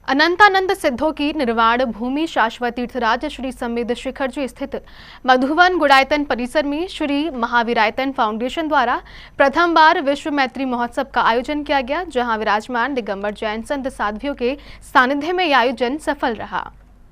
अनंतानंद सिद्धों की निर्वाण भूमि शाश्वत तीर्थराज श्री समृद्ध शिखर जी स्थित मधुवन गुड़ायतन परिसर में श्री महावीरायतन फाउंडेशन द्वारा प्रथम बार विश्व मैत्री महोत्सव का आयोजन किया गया, जहां विराजमान दिगंबर जैन संत साध्वियों के सानिध्य में यह आयोजन सफल रहा।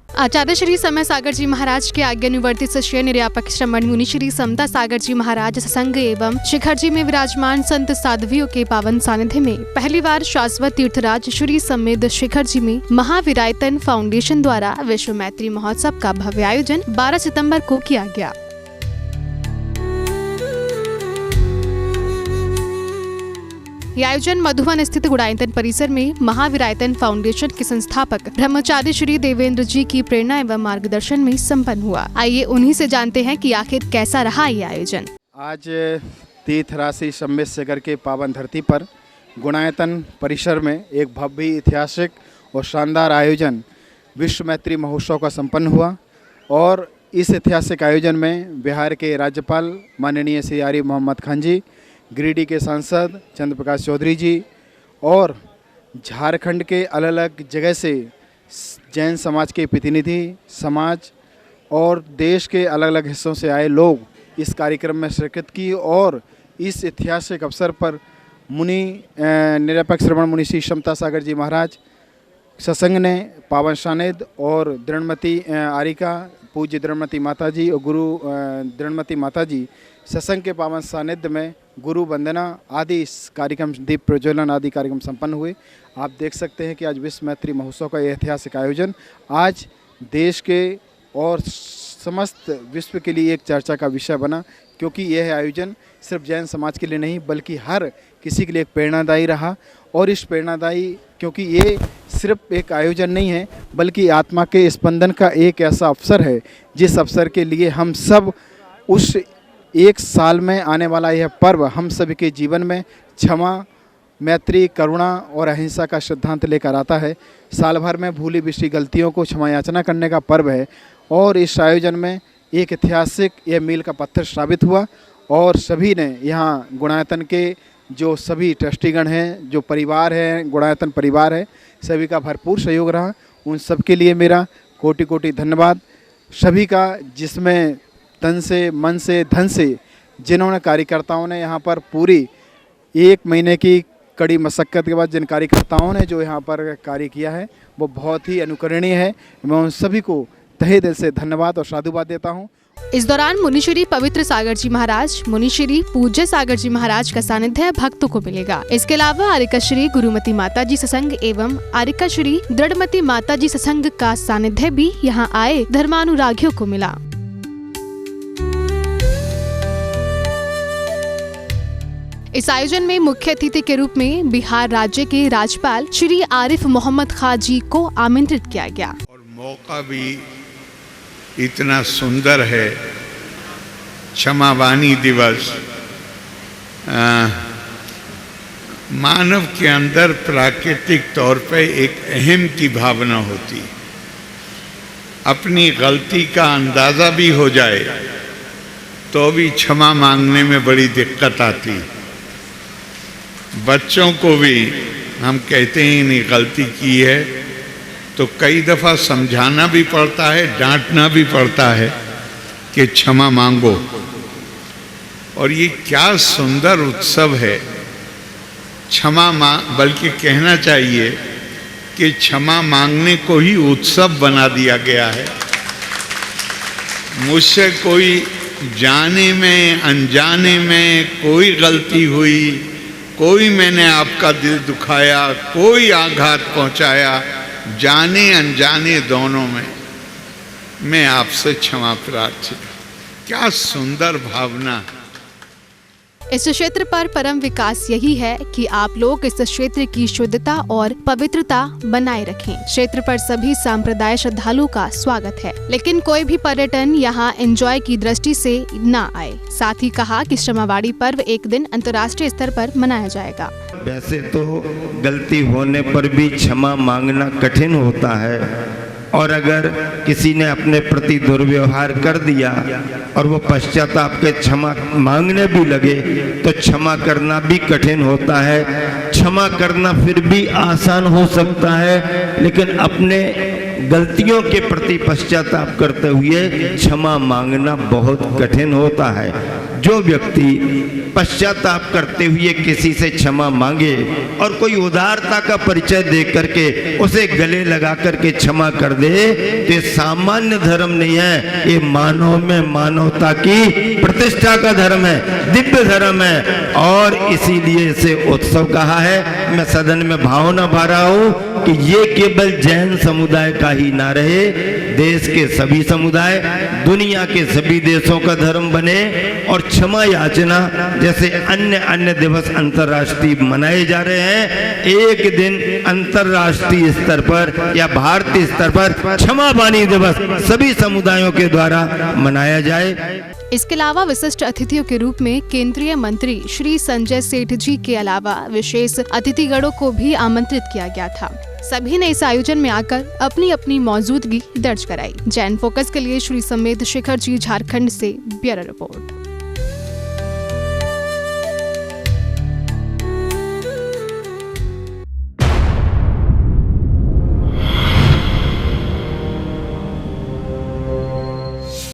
आचार्य श्री समय सागर जी महाराज के आज्ञानुवर्तित शिष्य निर्यापक श्रमण मुनि श्री समता सागर जी महाराज सत्संग एवं शिखर जी में विराजमान संत साध्वियों के पावन सानिध्य में पहली बार शाश्वत तीर्थराज श्री समृद्ध शिखर जी में महावीरायतन फाउंडेशन द्वारा विश्व मैत्री महोत्सव का भव्य आयोजन 12 सितंबर को किया गया। यह आयोजन मधुवन स्थित गुड़ायतन परिसर में महावीरायतन फाउंडेशन के संस्थापक ब्रह्मचारी श्री देवेंद्र जी की प्रेरणा एवं मार्गदर्शन में संपन्न हुआ। आइए उन्हीं से जानते हैं कि आखिर कैसा रहा ये आयोजन। आज तीर्थराशि समृद्ध शिखर के पावन धरती पर गुड़ायतन परिसर में एक भव्य ऐतिहासिक और शानदार आयोजन विश्व मैत्री महोत्सव का संपन्न हुआ और इस ऐतिहासिक आयोजन में बिहार के राज्यपाल माननीय श्री आरिफ मोहम्मद खान जी, गिरिडीह के सांसद चंद्र प्रकाश चौधरी जी और झारखंड के अलग अलग जगह से जैन समाज के प्रतिनिधि समाज और देश के अलग अलग हिस्सों से आए लोग इस कार्यक्रम में शिरकत की और इस ऐतिहासिक अवसर पर मुनि निरपेक्ष श्रमण मुनि श्री समता सागर जी महाराज सत्संग ने पावन सानिध्य और दृढ़मती आरिका पूज्य दृढ़मती माता जी और गुरु दृढ़मती माता जी सत्संग के पावन सानिध्य में गुरु वंदना आदि कार्यक्रम दीप प्रज्वलन आदि कार्यक्रम संपन्न हुए। आप देख सकते हैं कि आज विश्व मैत्री महोत्सव का ऐतिहासिक आयोजन आज देश के और समस्त विश्व के लिए एक चर्चा का विषय बना, क्योंकि यह आयोजन सिर्फ जैन समाज के लिए नहीं बल्कि हर किसी के लिए एक प्रेरणादायी रहा। और इस प्रेरणादायी क्योंकि ये सिर्फ एक आयोजन नहीं है बल्कि आत्मा के स्पंदन का एक ऐसा अवसर है जिस अवसर के लिए हम सब उस एक साल में आने वाला यह पर्व हम सभी के जीवन में क्षमा, मैत्री, करुणा और अहिंसा का सिद्धांत लेकर आता है। साल भर में भूली बिसरी गलतियों को क्षमा याचना करने का पर्व है और इस आयोजन में एक ऐतिहासिक यह मील का पत्थर साबित हुआ और सभी ने यहाँ गुड़ायतन के जो सभी ट्रस्टीगण हैं, जो परिवार हैं, गुड़ायतन परिवार है, सभी का भरपूर सहयोग रहा। उन सब के लिए मेरा कोटि कोटि धन्यवाद सभी का, जिसमें तन से, मन से, धन से जिन्होंने कार्यकर्ताओं ने यहाँ पर पूरी 1 महीने की कड़ी मशक्क़त के बाद जिन कार्यकर्ताओं ने जो यहाँ पर कार्य किया है वो बहुत ही अनुकरणीय है। मैं उन सभी को तहे दिल से धन्यवाद और साधुवाद देता हूँ। इस दौरान मुनिश्री पवित्र सागर जी महाराज, मुनिश्री पूज्य सागर जी महाराज का सानिध्य भक्तों को मिलेगा। इसके अलावा आरिका श्री गुरुमती माता जी सत्संग एवं आरिका श्री दृढ़मती माता जी सत्संग का सानिध्य भी यहाँ आए धर्मानुरागियों को मिला। इस आयोजन में मुख्य अतिथि के रूप में बिहार राज्य के राज्यपाल श्री आरिफ मोहम्मद खान जी को आमंत्रित किया गया। और मौका भी इतना सुंदर है, क्षमावानी दिवस। मानव के अंदर प्राकृतिक तौर पे एक अहम की भावना होती, अपनी गलती का अंदाजा भी हो जाए तो भी क्षमा मांगने में बड़ी दिक्कत आती। बच्चों को भी हम कहते हैं इन्हें गलती की है तो कई दफ़ा समझाना भी पड़ता है, डांटना भी पड़ता है कि क्षमा मांगो। और ये क्या सुंदर उत्सव है, क्षमा बल्कि कहना चाहिए कि क्षमा मांगने को ही उत्सव बना दिया गया है। मुझसे कोई जाने में अनजाने में कोई गलती हुई, कोई मैंने आपका दिल दुखाया, कोई आघात पहुंचाया, जाने अनजाने दोनों में मैं आपसे क्षमा प्रार्थी। क्या सुंदर भावना। इस क्षेत्र पर परम विकास यही है कि आप लोग इस क्षेत्र की शुद्धता और पवित्रता बनाए रखें। क्षेत्र पर सभी संप्रदाय श्रद्धालुओं का स्वागत है, लेकिन कोई भी पर्यटन यहाँ एंजॉय की दृष्टि से न आए। साथ ही कहा कि श्रमावाड़ी पर्व एक दिन अंतर्राष्ट्रीय स्तर पर मनाया जाएगा। वैसे तो गलती होने पर भी क्षमा मांगना कठिन होता है और अगर किसी ने अपने प्रति दुर्व्यवहार कर दिया और वो पश्चाताप के क्षमा मांगने भी लगे तो क्षमा करना भी कठिन होता है। क्षमा करना फिर भी आसान हो सकता है, लेकिन अपने गलतियों के प्रति पश्चाताप करते हुए क्षमा मांगना बहुत कठिन होता है। जो व्यक्ति पश्चाताप करते हुए किसी से क्षमा मांगे और कोई उदारता का परिचय दे करके उसे गले लगा करके क्षमा कर दे तो ये सामान्य धर्म नहीं है, ये मानव में मानवता की प्रतिष्ठा का धर्म है, दिव्य धर्म है। और इसीलिए इसे उत्सव कहा है। मैं सदन में भावना भा रहा हूँ कि ये केवल जैन समुदाय का ही ना रहे, देश के सभी समुदाय, दुनिया के सभी देशों का धर्म बने और क्षमा याचना जैसे अन्य दिवस अंतर्राष्ट्रीय मनाए जा रहे हैं, एक दिन अंतर्राष्ट्रीय स्तर पर या भारतीय स्तर पर क्षमा वाणी दिवस सभी समुदायों के द्वारा मनाया जाए। इसके अलावा विशिष्ट अतिथियों के रूप में केंद्रीय मंत्री श्री संजय सेठ जी के अलावा विशेष अतिथिगणों को भी आमंत्रित किया गया था। सभी ने इस आयोजन में आकर अपनी अपनी मौजूदगी दर्ज कराई। जैन फोकस के लिए श्री समेत शेखर जी, झारखंड से ब्यूरो रिपोर्ट।